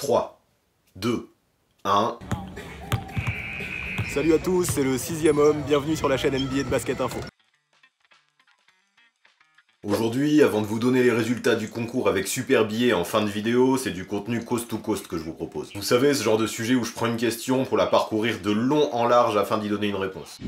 3, 2, 1... Salut à tous, c'est le 6ème homme, bienvenue sur la chaîne NBA de Basket Info. Aujourd'hui, avant de vous donner les résultats du concours avec Super Billet en fin de vidéo, c'est du contenu coast to coast que je vous propose. Vous savez, ce genre de sujet où je prends une question pour la parcourir de long en large afin d'y donner une réponse.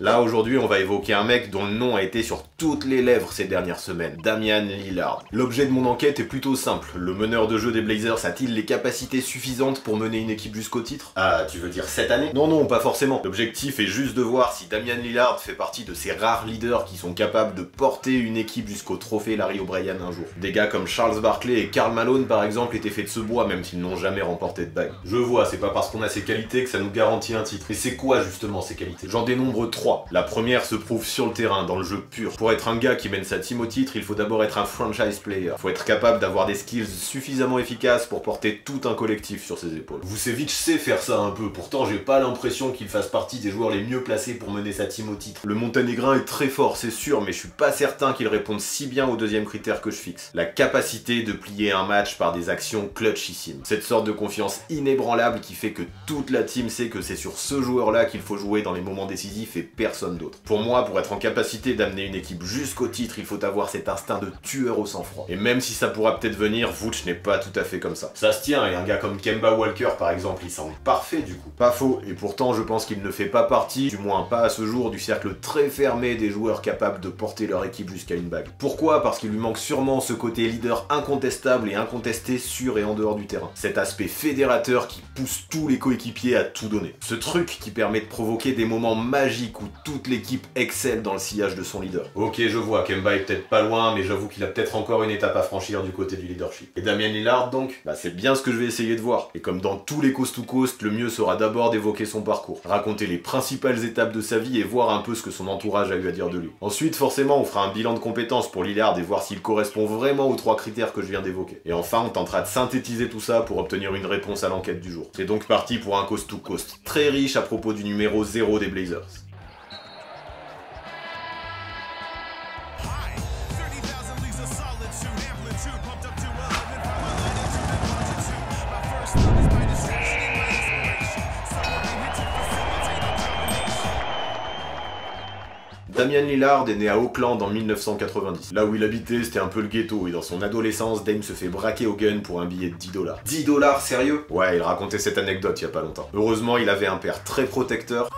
Là, aujourd'hui, on va évoquer un mec dont le nom a été sur toutes les lèvres ces dernières semaines, Damian Lillard. L'objet de mon enquête est plutôt simple. Le meneur de jeu des Blazers a-t-il les capacités suffisantes pour mener une équipe jusqu'au titre? Ah, tu veux dire cette année? Non, non, pas forcément. L'objectif est juste de voir si Damian Lillard fait partie de ces rares leaders qui sont capables de porter une équipe jusqu'au trophée Larry O'Brien un jour. Des gars comme Charles Barkley et Karl Malone, par exemple, étaient faits de ce bois, même s'ils n'ont jamais remporté de bague. Je vois, c'est pas parce qu'on a ces qualités que ça nous garantit un titre. Et c'est quoi, justement, ces qualités? J'en dénombre 3. La première se prouve sur le terrain, dans le jeu pur. Pour être un gars qui mène sa team au titre, il faut d'abord être un franchise player. Faut être capable d'avoir des skills suffisamment efficaces pour porter tout un collectif sur ses épaules. Vucevic sait faire ça un peu, pourtant j'ai pas l'impression qu'il fasse partie des joueurs les mieux placés pour mener sa team au titre. Le Monténégrin est très fort, c'est sûr, mais je suis pas certain qu'il réponde si bien au deuxième critère que je fixe. La capacité de plier un match par des actions clutchissimes. Cette sorte de confiance inébranlable qui fait que toute la team sait que c'est sur ce joueur-là qu'il faut jouer dans les moments décisifs et personne d'autre. Pour moi, pour être en capacité d'amener une équipe jusqu'au titre, il faut avoir cet instinct de tueur au sang-froid. Et même si ça pourra peut-être venir, Vooch n'est pas tout à fait comme ça. Ça se tient, et un gars comme Kemba Walker par exemple, il semble parfait du coup. Pas faux, et pourtant je pense qu'il ne fait pas partie, du moins pas à ce jour, du cercle très fermé des joueurs capables de porter leur équipe jusqu'à une bague. Pourquoi? Parce qu'il lui manque sûrement ce côté leader incontestable et incontesté sur et en dehors du terrain. Cet aspect fédérateur qui pousse tous les coéquipiers à tout donner. Ce truc qui permet de provoquer des moments magiques où toute l'équipe excelle dans le sillage de son leader. Ok, je vois, Kemba est peut-être pas loin, mais j'avoue qu'il a peut-être encore une étape à franchir du côté du leadership. Et Damian Lillard donc? Bah c'est bien ce que je vais essayer de voir. Et comme dans tous les coast to coast, le mieux sera d'abord d'évoquer son parcours, raconter les principales étapes de sa vie et voir un peu ce que son entourage a eu à dire de lui. Ensuite, forcément, on fera un bilan de compétences pour Lillard et voir s'il correspond vraiment aux 3 critères que je viens d'évoquer. Et enfin, on tentera de synthétiser tout ça pour obtenir une réponse à l'enquête du jour. C'est donc parti pour un coast to coast très riche à propos du numéro 0 des Blazers. Damian Lillard est né à Auckland en 1990. Là où il habitait, c'était un peu le ghetto, et dans son adolescence, Dame se fait braquer au gun pour un billet de 10 $. 10 $, sérieux? Ouais, il racontait cette anecdote il y a pas longtemps. Heureusement, il avait un père très protecteur,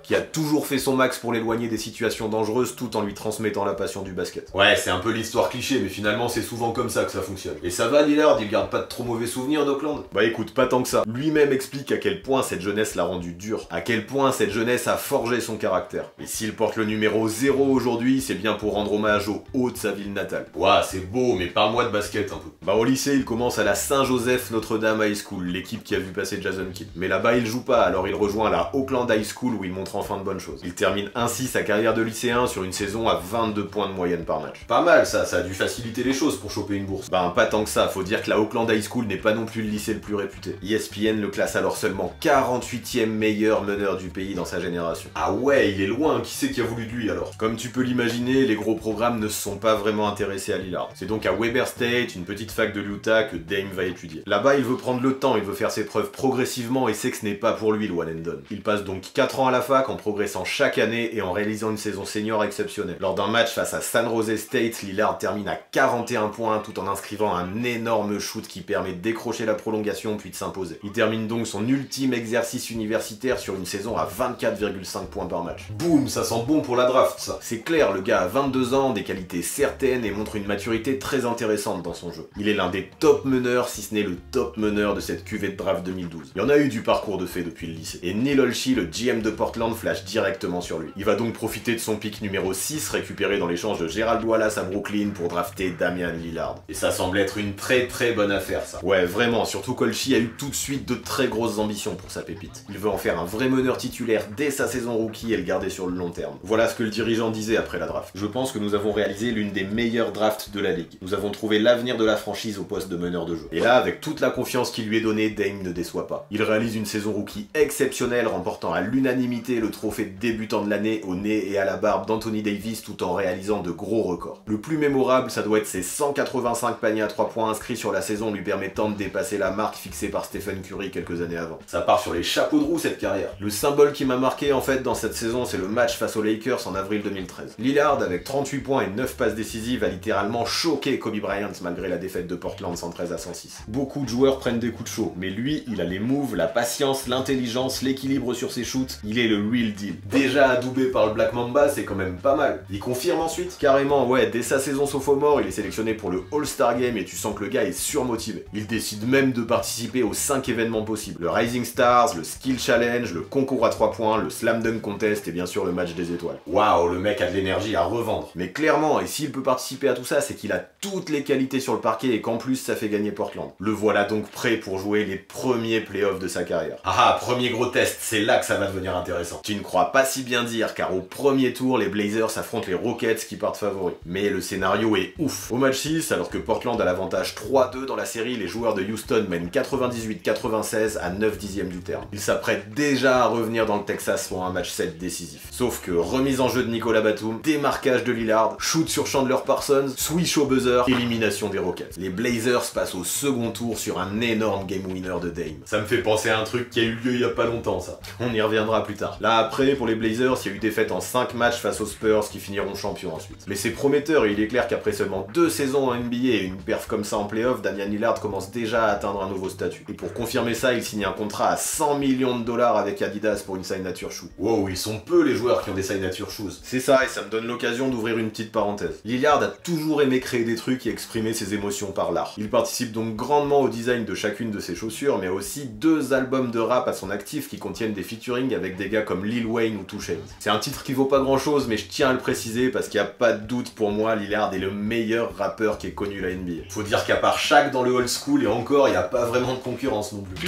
qui a toujours fait son max pour l'éloigner des situations dangereuses tout en lui transmettant la passion du basket. Ouais, c'est un peu l'histoire cliché, mais finalement c'est souvent comme ça que ça fonctionne. Et ça va Lillard, il garde pas de trop mauvais souvenirs d'Auckland? Bah écoute, pas tant que ça. Lui-même explique à quel point cette jeunesse l'a rendu dur, à quel point cette jeunesse a forgé son caractère. Et s'il porte le numéro 0 aujourd'hui, c'est bien pour rendre hommage aux hauts de sa ville natale. Ouah, c'est beau, mais parle-moi de basket un peu. Bah au lycée, il commence à la Saint-Joseph Notre-Dame High School, l'équipe qui a vu passer Jason Kidd. Mais là-bas, il joue pas, alors il rejoint la Auckland High School où il montre enfin de bonnes choses. Il termine ainsi sa carrière de lycéen sur une saison à 22 points de moyenne par match. Pas mal ça a dû faciliter les choses pour choper une bourse. Ben pas tant que ça, faut dire que la Auckland High School n'est pas non plus le lycée le plus réputé. ESPN le classe alors seulement 48e meilleur meneur du pays dans sa génération. Ah ouais, il est loin, qui c'est qui a voulu de lui alors? Comme tu peux l'imaginer, les gros programmes ne se sont pas vraiment intéressés à Lillard. C'est donc à Weber State, une petite fac de l'Utah, que Dame va étudier. Là-bas, il veut prendre le temps, il veut faire ses preuves progressivement et sait que ce n'est pas pour lui le one and done. Il passe donc 4 ans à la fac en progressant chaque année et en réalisant une saison senior exceptionnelle. Lors d'un match face à San Jose State, Lillard termine à 41 points tout en inscrivant un énorme shoot qui permet de décrocher la prolongation puis de s'imposer. Il termine donc son ultime exercice universitaire sur une saison à 24,5 points par match. Boum, ça sent bon pour la draft ça. C'est clair, le gars a 22 ans, des qualités certaines et montre une maturité très intéressante dans son jeu. Il est l'un des top meneurs, si ce n'est le top meneur de cette cuvée de draft 2012. Il y en a eu du parcours de fait depuis le lycée. Et Neil Olshey, le GM de Portland, flash directement sur lui. Il va donc profiter de son pick numéro 6 récupéré dans l'échange de Gerald Wallace à Brooklyn pour drafter Damian Lillard. Et ça semble être une très bonne affaire ça. Ouais vraiment, surtout qu'Olshey a eu tout de suite de très grosses ambitions pour sa pépite. Il veut en faire un vrai meneur titulaire dès sa saison rookie et le garder sur le long terme. Voilà ce que le dirigeant disait après la draft. Je pense que nous avons réalisé l'une des meilleures drafts de la ligue. Nous avons trouvé l'avenir de la franchise au poste de meneur de jeu. Et là, avec toute la confiance qui lui est donnée, Dame ne déçoit pas. Il réalise une saison rookie exceptionnelle, remportant à l'unanimité le trophée de débutant de l'année au nez et à la barbe d'Anthony Davis tout en réalisant de gros records. Le plus mémorable, ça doit être ses 185 paniers à 3 points inscrits sur la saison lui permettant de dépasser la marque fixée par Stephen Curry quelques années avant. Ça part sur les chapeaux de roue cette carrière. Le symbole qui m'a marqué en fait dans cette saison, c'est le match face aux Lakers en avril 2013. Lillard, avec 38 points et 9 passes décisives, a littéralement choqué Kobe Bryant malgré la défaite de Portland 113 à 106. Beaucoup de joueurs prennent des coups de chaud, mais lui, il a les moves, la patience, l'intelligence, l'équilibre sur ses shoots, il est le real deal. Déjà adoubé par le Black Mamba, c'est quand même pas mal. Il confirme ensuite, carrément, ouais, dès sa saison sophomore, il est sélectionné pour le All-Star Game et tu sens que le gars est surmotivé. Il décide même de participer aux 5 événements possibles. Le Rising Stars, le Skill Challenge, le concours à 3 points, le Slam Dunk Contest et bien sûr le match des étoiles. Waouh, le mec a de l'énergie à revendre. Mais clairement, et s'il peut participer à tout ça, c'est qu'il a toutes les qualités sur le parquet et qu'en plus ça fait gagner Portland. Le voilà donc prêt pour jouer les premiers playoffs de sa carrière. Ah, premier gros test, c'est là que ça va devenir intéressant. Tu ne crois pas si bien dire, car au premier tour, les Blazers affrontent les Rockets qui partent favoris. Mais le scénario est ouf. Au match 6, alors que Portland a l'avantage 3-2 dans la série, les joueurs de Houston mènent 98-96 à 9 dixièmes du terrain. Ils s'apprêtent déjà à revenir dans le Texas pour un match 7 décisif. Sauf que remise en jeu de Nicolas Batum, démarquage de Lillard, shoot sur Chandler Parsons, switch au buzzer, élimination des Rockets. Les Blazers passent au second tour sur un énorme game winner de Dame. Ça me fait penser à un truc qui a eu lieu il y a pas longtemps ça. On y reviendra plus tard. Là après, pour les Blazers, il y a eu défaite en 5 matchs face aux Spurs qui finiront champions ensuite. Mais c'est prometteur et il est clair qu'après seulement 2 saisons en NBA et une perf comme ça en playoff, Damian Lillard commence déjà à atteindre un nouveau statut. Et pour confirmer ça, il signe un contrat à 100 millions de dollars avec Adidas pour une signature shoe. Wow, ils sont peu les joueurs qui ont des signature shoes. C'est ça et ça me donne l'occasion d'ouvrir une petite parenthèse. Lillard a toujours aimé créer des trucs et exprimer ses émotions par l'art. Il participe donc grandement au design de chacune de ses chaussures, mais a aussi 2 albums de rap à son actif qui contiennent des featuring avec des gars comme Lil Wayne ou 2 Chainz. C'est un titre qui vaut pas grand chose, mais je tiens à le préciser parce qu'il n'y a pas de doute pour moi, Lillard est le meilleur rappeur qui ait connu la NBA. Faut dire qu'à part Shaq dans le old school et encore, il n'y a pas vraiment de concurrence non plus.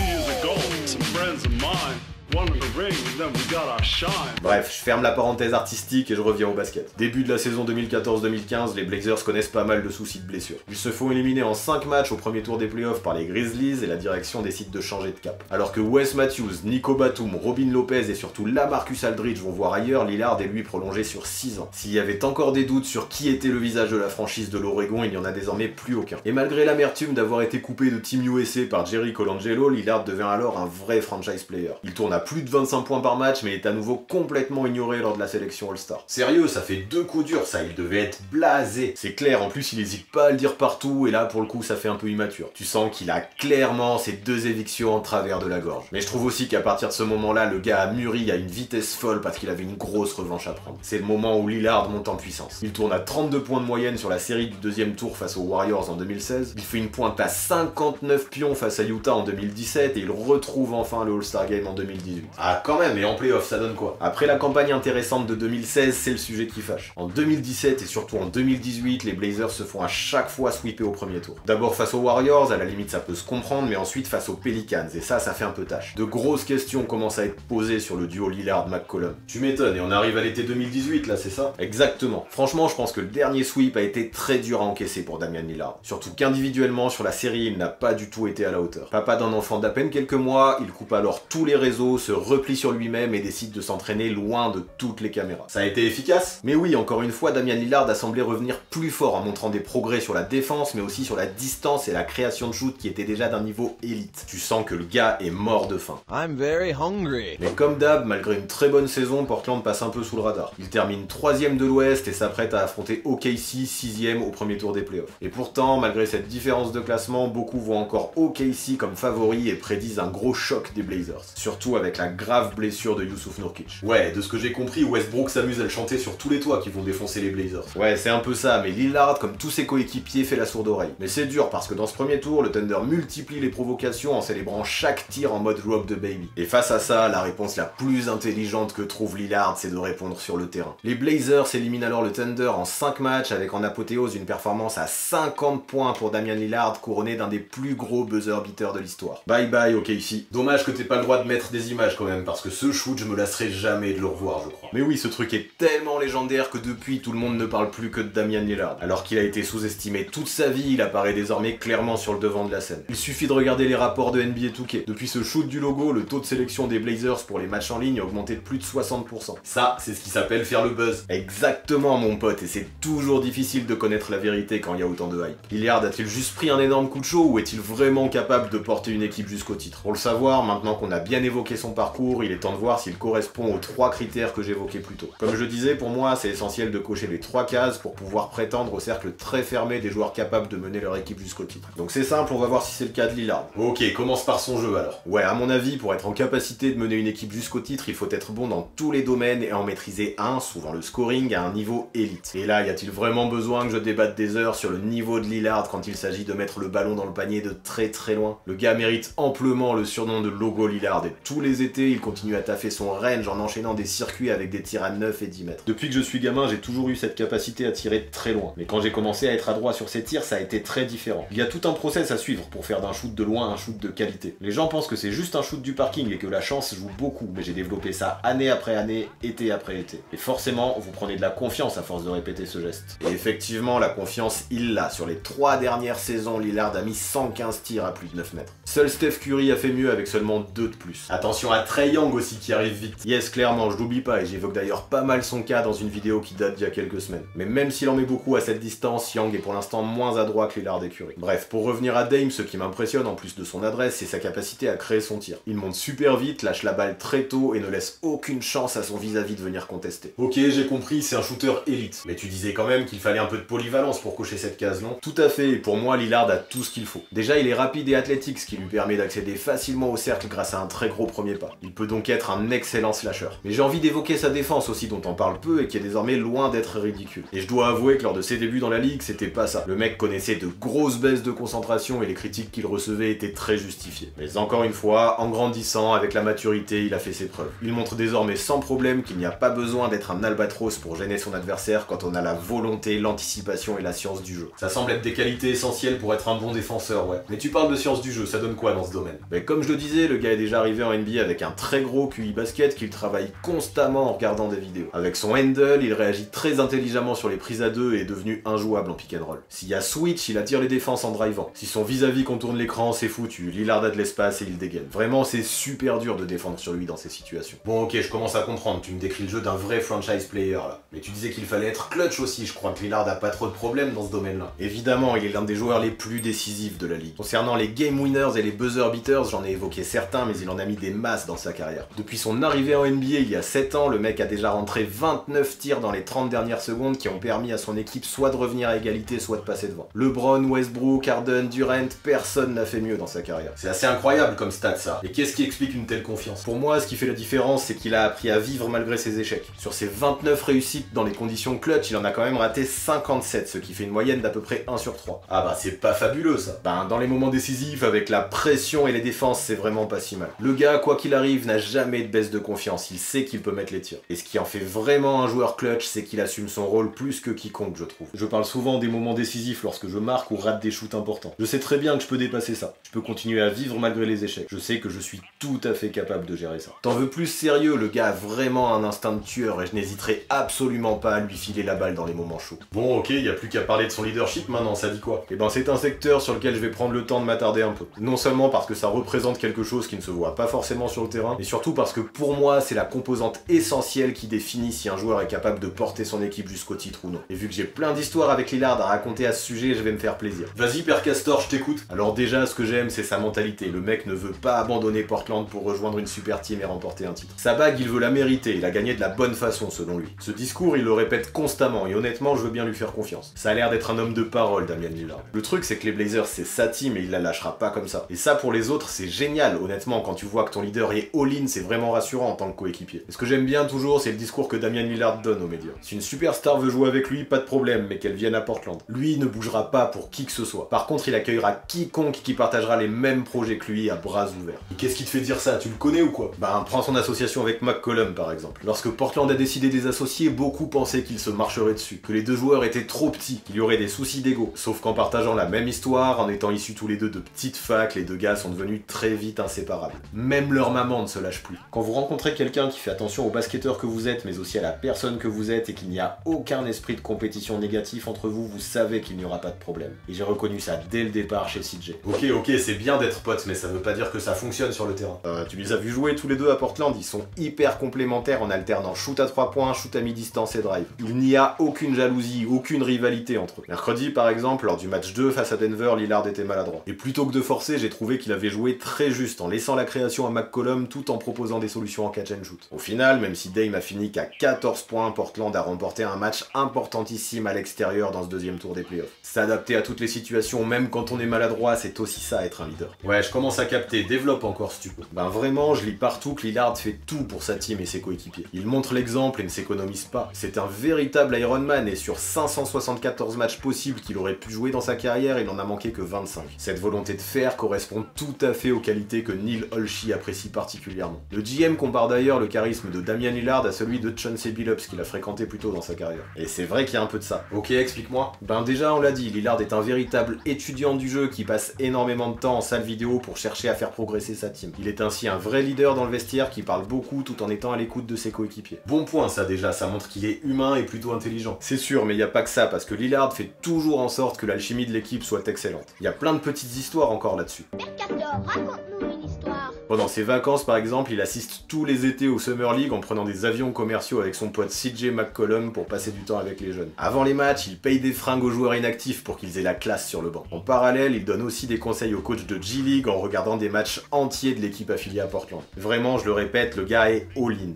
Bref, je ferme la parenthèse artistique et je reviens au basket. Début de la saison 2014-2015, les Blazers connaissent pas mal de soucis de blessures. Ils se font éliminer en 5 matchs au premier tour des playoffs par les Grizzlies et la direction décide de changer de cap. Alors que Wes Matthews, Nico Batum, Robin Lopez et surtout LaMarcus Aldridge vont voir ailleurs, Lillard est lui prolongé sur 6 ans. S'il y avait encore des doutes sur qui était le visage de la franchise de l'Oregon, il n'y en a désormais plus aucun. Et malgré l'amertume d'avoir été coupé de Team USA par Jerry Colangelo, Lillard devient alors un vrai franchise player. Il tourne à plus de 25 points par match mais est à nouveau complètement ignoré lors de la sélection All-Star. Sérieux, ça fait 2 coups durs ça, il devait être blasé. C'est clair, en plus il hésite pas à le dire partout et là pour le coup ça fait un peu immature. Tu sens qu'il a clairement ces 2 évictions en travers de la gorge. Mais je trouve aussi qu'à partir de ce moment-là, le gars a mûri à une vitesse folle parce qu'il avait une grosse revanche à prendre. C'est le moment où Lillard monte en puissance. Il tourne à 32 points de moyenne sur la série du 2e tour face aux Warriors en 2016. Il fait une pointe à 59 pions face à Utah en 2017 et il retrouve enfin le All-Star Game en 2018. Ah quand même, et en playoff ça donne quoi? Après la campagne intéressante de 2016, c'est le sujet qui fâche. En 2017 et surtout en 2018, les Blazers se font à chaque fois sweeper au premier tour. D'abord face aux Warriors, à la limite ça peut se comprendre, mais ensuite face aux Pelicans, et ça fait un peu tâche. De grosses questions commencent à être posées sur le duo Lillard-McCollum. Tu m'étonnes, et on arrive à l'été 2018 là, c'est ça? Exactement. Franchement, je pense que le dernier sweep a été très dur à encaisser pour Damian Lillard. Surtout qu'individuellement, sur la série, il n'a pas du tout été à la hauteur. Papa d'un enfant d'à peine quelques mois, il coupe alors tous les réseaux, se replie sur lui-même et décide de s'entraîner loin de toutes les caméras. Ça a été efficace? Mais oui, encore une fois, Damian Lillard a semblé revenir plus fort en montrant des progrès sur la défense, mais aussi sur la distance et la création de shoot qui était déjà d'un niveau élite. Tu sens que le gars est mort de faim. I'm very hungry. Mais comme d'hab, malgré une très bonne saison, Portland passe un peu sous le radar. Il termine 3ème de l'Ouest et s'apprête à affronter OKC 6ème au premier tour des playoffs. Et pourtant, malgré cette différence de classement, beaucoup voient encore OKC comme favori et prédisent un gros choc des Blazers. Surtout avec la grave blessure de Yusuf Nurkic. Ouais, de ce que j'ai compris, Westbrook s'amuse à le chanter sur tous les toits qui vont défoncer les Blazers. Ouais, c'est un peu ça, mais Lillard, comme tous ses coéquipiers, fait la sourde oreille. Mais c'est dur parce que dans ce premier tour, le Thunder multiplie les provocations en célébrant chaque tir en mode rock the baby. Et face à ça, la réponse la plus intelligente que trouve Lillard, c'est de répondre sur le terrain. Les Blazers éliminent alors le Thunder en 5 matchs avec en apothéose une performance à 50 points pour Damian Lillard, couronné d'un des plus gros buzzer beaters de l'histoire. Bye bye OKC. Dommage que t'aies pas le droit de mettre des images l'image quand même, parce que ce shoot, je me lasserai jamais de le revoir, je crois. Mais oui, ce truc est tellement légendaire que depuis, tout le monde ne parle plus que de Damian Lillard. Alors qu'il a été sous-estimé toute sa vie, il apparaît désormais clairement sur le devant de la scène. Il suffit de regarder les rapports de NBA 2K. Depuis ce shoot du logo, le taux de sélection des Blazers pour les matchs en ligne a augmenté de plus de 60%. Ça, c'est ce qui s'appelle faire le buzz. Exactement, mon pote, et c'est toujours difficile de connaître la vérité quand il y a autant de hype. Lillard a-t-il juste pris un énorme coup de chaud ou est-il vraiment capable de porter une équipe jusqu'au titre? Pour le savoir, maintenant qu'on a bien évoqué son parcours, il est temps de voir s'il correspond aux 3 critères que j'évoquais plus tôt. Comme je disais, pour moi, c'est essentiel de cocher les 3 cases pour pouvoir prétendre au cercle très fermé des joueurs capables de mener leur équipe jusqu'au titre. Donc c'est simple, on va voir si c'est le cas de Lillard. Ok, commence par son jeu alors. Ouais, à mon avis, pour être en capacité de mener une équipe jusqu'au titre, il faut être bon dans tous les domaines et en maîtriser un, souvent le scoring, à un niveau élite. Et là, y a-t-il vraiment besoin que je débatte des heures sur le niveau de Lillard quand il s'agit de mettre le ballon dans le panier de très très loin? Le gars mérite amplement le surnom de Logo Lillard et tous les étés, il continue à taffer son range en enchaînant des circuits avec des tirs à 9 et 10 mètres. Depuis que je suis gamin, j'ai toujours eu cette capacité à tirer très loin. Mais quand j'ai commencé à être adroit sur ces tirs, ça a été très différent. Il y a tout un process à suivre pour faire d'un shoot de loin un shoot de qualité. Les gens pensent que c'est juste un shoot du parking et que la chance joue beaucoup, mais j'ai développé ça année après année, été après été. Et forcément, vous prenez de la confiance à force de répéter ce geste. Et effectivement, la confiance, il l'a. Sur les 3 dernières saisons, Lillard a mis 115 tirs à plus de 9 mètres. Seul Steph Curry a fait mieux avec seulement 2 de plus. Attention à Trae Young aussi qui arrive vite. Yes, clairement, je l'oublie pas et j'évoque d'ailleurs pas mal son cas dans une vidéo qui date d'il y a quelques semaines. Mais même s'il en met beaucoup à cette distance, Young est pour l'instant moins adroit que Lillard et Curry. Bref, pour revenir à Dame, ce qui m'impressionne en plus de son adresse, c'est sa capacité à créer son tir. Il monte super vite, lâche la balle très tôt et ne laisse aucune chance à son vis-à-vis de venir contester. Ok, j'ai compris, c'est un shooter élite. Mais tu disais quand même qu'il fallait un peu de polyvalence pour cocher cette case, non? Tout à fait, et pour moi, Lillard a tout ce qu'il faut. Déjà, il est rapide et athlétique, ce qui lui permet d'accéder facilement au cercle grâce à un très gros premier pas. Il peut donc être un excellent slasher. Mais j'ai envie d'évoquer sa défense aussi, dont on parle peu et qui est désormais loin d'être ridicule. Et je dois avouer que lors de ses débuts dans la ligue, c'était pas ça. Le mec connaissait de grosses baisses de concentration et les critiques qu'il recevait étaient très justifiées. Mais encore une fois, en grandissant, avec la maturité, il a fait ses preuves. Il montre désormais sans problème qu'il n'y a pas besoin d'être un albatros pour gêner son adversaire quand on a la volonté, l'anticipation et la science du jeu. Ça semble être des qualités essentielles pour être un bon défenseur, ouais. Mais tu parles de science du jeu, ça donne quoi dans ce domaine? Ben, comme je le disais, le gars est déjà arrivé en NBA avec un très gros QI basket qu'il travaille constamment en regardant des vidéos. Avec son handle, il réagit très intelligemment sur les prises à deux et est devenu injouable en pick and roll. S'il y a switch, il attire les défenses en drivant. Si son vis-à-vis contourne l'écran, c'est foutu. Lillard a de l'espace et il dégaine. Vraiment, c'est super dur de défendre sur lui dans ces situations. Bon, ok, je commence à comprendre. Tu me décris le jeu d'un vrai franchise player là. Mais tu disais qu'il fallait être clutch aussi. Je crois que Lillard a pas trop de problèmes dans ce domaine-là. Évidemment, il est l'un des joueurs les plus décisifs de la ligue. Concernant les game winners et les buzzer beaters, j'en ai évoqué certains, mais il en a mis des masses dans sa carrière. Depuis son arrivée en NBA il y a 7 ans, le mec a déjà rentré 29 tirs dans les 30 dernières secondes qui ont permis à son équipe soit de revenir à égalité, soit de passer devant. LeBron, Westbrook, Harden, Durant, personne n'a fait mieux dans sa carrière. C'est assez incroyable comme stat ça. Et qu'est-ce qui explique une telle confiance? Pour moi, ce qui fait la différence, c'est qu'il a appris à vivre malgré ses échecs. Sur ses 29 réussites dans les conditions clutch, il en a quand même raté 57, ce qui fait une moyenne d'à peu près 1 sur 3. Ah bah c'est pas fabuleux ça. Ben dans les moments décisifs, avec la pression et les défenses, c'est vraiment pas si mal. Le gars, quoi qu'il arrive, n'a jamais de baisse de confiance, il sait qu'il peut mettre les tirs. Et ce qui en fait vraiment un joueur clutch, c'est qu'il assume son rôle plus que quiconque, je trouve. Je parle souvent des moments décisifs lorsque je marque ou rate des shoots importants. Je sais très bien que je peux dépasser ça. Je peux continuer à vivre malgré les échecs. Je sais que je suis tout à fait capable de gérer ça. T'en veux plus sérieux, le gars a vraiment un instinct de tueur et je n'hésiterai absolument pas à lui filer la balle dans les moments chauds. Bon ok, y a plus qu'à parler de son leadership maintenant, ça dit quoi? Eh ben c'est un secteur sur lequel je vais prendre le temps de m'attarder un peu. Non seulement parce que ça représente quelque chose qui ne se voit pas forcément sur le terrain, mais surtout parce que pour moi c'est la composante essentielle qui définit si un joueur est capable de porter son équipe jusqu'au titre ou non. Et vu que j'ai plein d'histoires avec Lillard à raconter à ce sujet, je vais me faire plaisir. Vas-y Père Castor, je t'écoute. Alors déjà, ce que j'aime, c'est sa mentalité. Le mec ne veut pas abandonner Portland pour rejoindre une super team et remporter un titre. Sa bague, il veut la mériter, il a gagné de la bonne façon selon lui. Ce discours, il le répète constamment et honnêtement, je veux bien lui faire confiance. Ça a l'air d'être un homme de parole, Damian Lillard. Le truc, c'est que les Blazers, c'est sa team et il la lâchera pas comme ça. Et ça, pour les autres, c'est génial, honnêtement, quand tu vois que ton leader est all-in, c'est vraiment rassurant en tant que coéquipier. Et ce que j'aime bien toujours, c'est le discours que Damian Lillard donne aux médias. Si une superstar veut jouer avec lui, pas de problème, mais qu'elle vienne à Portland. Lui ne bougera pas pour qui que ce soit. Par contre, il accueillera quiconque qui partagera les mêmes projets que lui à bras ouverts. Et qu'est-ce qui te fait dire ça? Tu le connais ou quoi? Ben, prends son association avec McCollum par exemple. Lorsque Portland a décidé des associés, beaucoup pensaient qu'ils se marcheraient dessus, que les deux joueurs étaient trop petits, qu'il y aurait des soucis d'ego. Sauf qu'en partageant la même histoire, en étant issus tous les deux de petites facs, les deux gars sont devenus très vite inséparables. Même leur maman ne se lâche plus. Quand vous rencontrez quelqu'un qui fait attention au basketteur que vous êtes, mais aussi à la personne que vous êtes, et qu'il n'y a aucun esprit de compétition négatif entre vous, vous savez qu'il n'y aura pas de problème. Et j'ai reconnu ça dès le départ chez CJ. Ok, c'est bien d'être potes, mais ça veut pas dire que ça fonctionne sur le terrain. Tu les as vus jouer tous les deux à Portland, ils sont hyper complémentaires en alternant shoot à 3 points, shoot à mi-distance et drive. Il n'y a aucune jalousie, aucune rivalité entre eux. Mercredi par exemple, lors du match 2 face à Denver, Lillard était maladroit. Et plutôt que de forcer, j'ai trouvé qu'il avait joué très juste en laissant la création à McCollum tout en proposant des solutions en catch and shoot. Au final, même si Dame a fini qu'à 14 points, Portland a remporté un match importantissime à l'extérieur dans ce deuxième tour des playoffs. S'adapter à toutes les situations, même quand on est maladroit, c'est aussi ça être un leader. Ouais, je commence à capter, développe encore si tu peux. Ben vraiment, je lis partout que Lillard fait tout pour sa team et ses coéquipiers. Il montre l'exemple et ne s'économise pas. C'est un véritable Iron Man et sur 574 matchs possibles qu'il aurait pu jouer dans sa carrière, il n'en a manqué que 25. Cette volonté de faire correspond tout à fait aux qualités que Neil Olshey apprécie particulièrement. Le GM compare d'ailleurs le charisme de Damian Lillard à celui de Chauncey Billups qu'il a fréquenté plus tôt dans sa carrière. Et c'est vrai qu'il y a un peu de ça. Ok, explique-moi. Ben déjà, on l'a dit, Lillard est un véritable étudiant du jeu qui passe énormément de temps en salle vidéo pour chercher à faire progresser sa team. Il est ainsi un vrai leader dans le vestiaire qui parle beaucoup tout en étant à l'écoute de ses coéquipiers. Bon point ça déjà, ça montre qu'il est humain et plutôt intelligent. C'est sûr, mais il n'y a pas que ça, parce que Lillard fait toujours en sorte que l'alchimie de l'équipe soit excellente. Il y a plein de petites histoires encore là-dessus. Mercator, raconte-nous une histoire. Pendant ses vacances par exemple, il assiste tous les étés au Summer League en prenant des avions commerciaux avec son pote CJ McCollum pour passer du temps avec les jeunes. Avant les matchs, il paye des fringues aux joueurs inactifs pour qu'ils aient la classe sur le banc. En parallèle, il donne aussi des conseils au coach de G-League en regardant des matchs entiers de l'équipe affiliée à Portland. Vraiment, je le répète, le gars est all-in.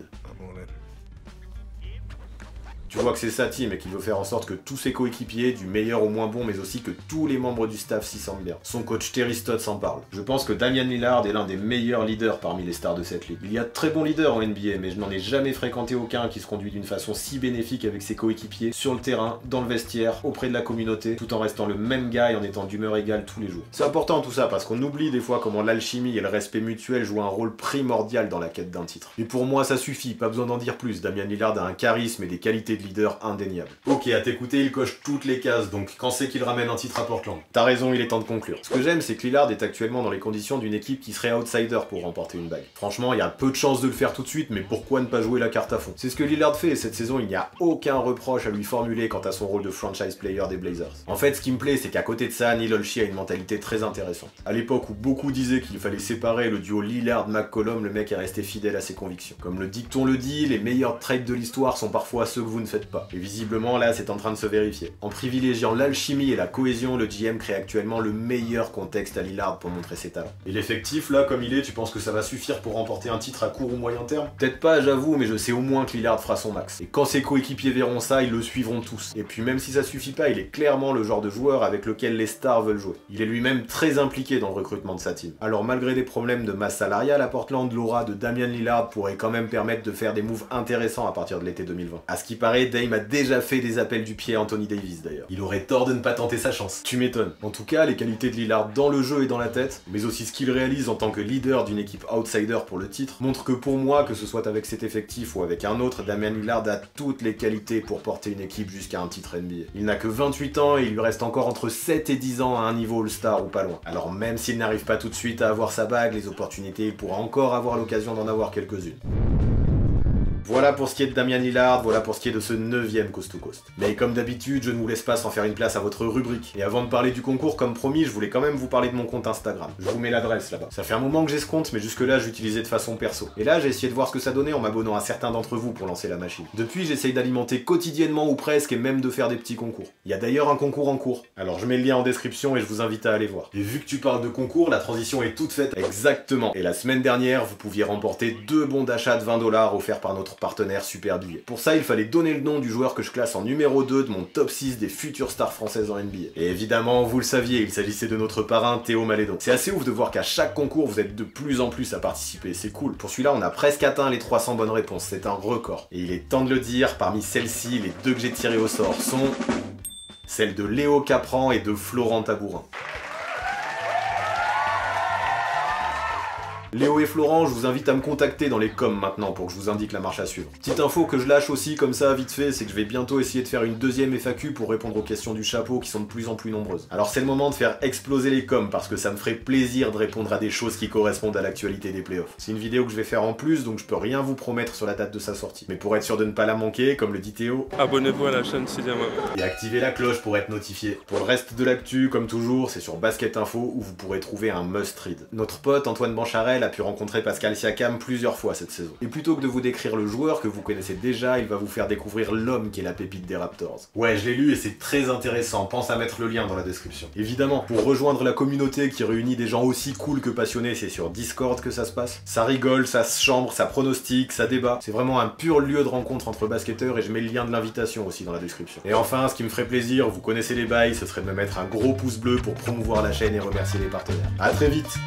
Tu vois que c'est sa team et qu'il veut faire en sorte que tous ses coéquipiers, du meilleur au moins bon, mais aussi que tous les membres du staff s'y sentent bien. Son coach Terry Stotts en parle. Je pense que Damian Lillard est l'un des meilleurs leaders parmi les stars de cette ligue. Il y a de très bons leaders en NBA, mais je n'en ai jamais fréquenté aucun qui se conduit d'une façon si bénéfique avec ses coéquipiers, sur le terrain, dans le vestiaire, auprès de la communauté, tout en restant le même gars et en étant d'humeur égale tous les jours. C'est important tout ça parce qu'on oublie des fois comment l'alchimie et le respect mutuel jouent un rôle primordial dans la quête d'un titre. Et pour moi ça suffit, pas besoin d'en dire plus. Damian Lillard a un charisme et des qualités de leader indéniables. Ok, à t'écouter, il coche toutes les cases, donc quand c'est qu'il ramène un titre à Portland? T'as raison, il est temps de conclure. Ce que j'aime, c'est que Lillard est actuellement dans les conditions d'une équipe qui serait outsider pour remporter une bague. Franchement, il y a peu de chances de le faire tout de suite, mais pourquoi ne pas jouer la carte à fond? C'est ce que Lillard fait, et cette saison, il n'y a aucun reproche à lui formuler quant à son rôle de franchise player des Blazers. En fait, ce qui me plaît, c'est qu'à côté de ça, Neil Olshey a une mentalité très intéressante. À l'époque où beaucoup disaient qu'il fallait séparer le duo Lillard-McCollum, le mec est resté fidèle à ses convictions. Comme le dicton le dit, les meilleurs trades de l'histoire sont parfois ceux que vous ne faites pas. Et visiblement, là, c'est en train de se vérifier. En privilégiant l'alchimie et la cohésion, le GM crée actuellement le meilleur contexte à Lillard pour montrer ses talents. Et l'effectif, là, comme il est, tu penses que ça va suffire pour remporter un titre à court ou moyen terme? Peut-être pas, j'avoue, mais je sais au moins que Lillard fera son max. Et quand ses coéquipiers verront ça, ils le suivront tous. Et puis même si ça suffit pas, il est clairement le genre de joueur avec lequel les stars veulent jouer. Il est lui-même très impliqué dans le recrutement de sa team. Alors malgré des problèmes de masse salariale à Portland, l'aura de Damian Lillard pourrait quand même permettre de faire des moves intéressants à partir de l'été 2020. À ce qui paraît, Dame a déjà fait des appels du pied à Anthony Davis d'ailleurs. Il aurait tort de ne pas tenter sa chance. Tu m'étonnes. En tout cas, les qualités de Lillard dans le jeu et dans la tête, mais aussi ce qu'il réalise en tant que leader d'une équipe outsider pour le titre, montrent que pour moi, que ce soit avec cet effectif ou avec un autre, Damian Lillard a toutes les qualités pour porter une équipe jusqu'à un titre NBA. Il n'a que 28 ans et il lui reste encore entre 7 et 10 ans à un niveau All-Star ou pas loin. Alors même s'il n'arrive pas tout de suite à avoir sa bague, les opportunités, il pourra encore avoir l'occasion d'en avoir quelques-unes. Voilà pour ce qui est de Damian Lillard, voilà pour ce qui est de ce 9ème Coast to Coast. Mais comme d'habitude, je ne vous laisse pas sans faire une place à votre rubrique. Et avant de parler du concours, comme promis, je voulais quand même vous parler de mon compte Instagram. Je vous mets l'adresse là-bas. Ça fait un moment que j'ai ce compte, mais jusque-là, j'utilisais de façon perso. Et là, j'ai essayé de voir ce que ça donnait en m'abonnant à certains d'entre vous pour lancer la machine. Depuis, j'essaye d'alimenter quotidiennement ou presque, et même de faire des petits concours. Il y a d'ailleurs un concours en cours. Alors je mets le lien en description et je vous invite à aller voir. Et vu que tu parles de concours, la transition est toute faite. Exactement. Et la semaine dernière, vous pouviez remporter 2 bons d'achat de 20 $ offerts par notre partenaire Super. Pour ça, il fallait donner le nom du joueur que je classe en numéro 2 de mon top 6 des futures stars françaises en NBA. Et évidemment, vous le saviez, il s'agissait de notre parrain Théo Malédon. C'est assez ouf de voir qu'à chaque concours, vous êtes de plus en plus à participer, c'est cool. Pour celui-là, on a presque atteint les 300 bonnes réponses, c'est un record. Et il est temps de le dire, parmi celles-ci, les 2 que j'ai tirées au sort sont celles de Léo Capran et de Florent Tabourin. Léo et Florent, je vous invite à me contacter dans les coms maintenant pour que je vous indique la marche à suivre. Petite info que je lâche aussi comme ça vite fait, c'est que je vais bientôt essayer de faire une deuxième FAQ pour répondre aux questions du chapeau qui sont de plus en plus nombreuses. Alors c'est le moment de faire exploser les coms parce que ça me ferait plaisir de répondre à des choses qui correspondent à l'actualité des playoffs. C'est une vidéo que je vais faire en plus donc je peux rien vous promettre sur la date de sa sortie. Mais pour être sûr de ne pas la manquer, comme le dit Théo, abonnez-vous à la chaîne 6ème Homme. Et activez la cloche pour être notifié. Pour le reste de l'actu, comme toujours, c'est sur Basket Info où vous pourrez trouver un must-read. Notre pote Antoine Bancharel a pu rencontrer Pascal Siakam plusieurs fois cette saison. Et plutôt que de vous décrire le joueur que vous connaissez déjà, il va vous faire découvrir l'homme qui est la pépite des Raptors. Ouais, je l'ai lu et c'est très intéressant, pense à mettre le lien dans la description. Évidemment, pour rejoindre la communauté qui réunit des gens aussi cool que passionnés, c'est sur Discord que ça se passe. Ça rigole, ça se chambre, ça pronostique, ça débat. C'est vraiment un pur lieu de rencontre entre basketteurs et je mets le lien de l'invitation aussi dans la description. Et enfin, ce qui me ferait plaisir, vous connaissez les bails, ce serait de me mettre un gros pouce bleu pour promouvoir la chaîne et remercier les partenaires. A très vite!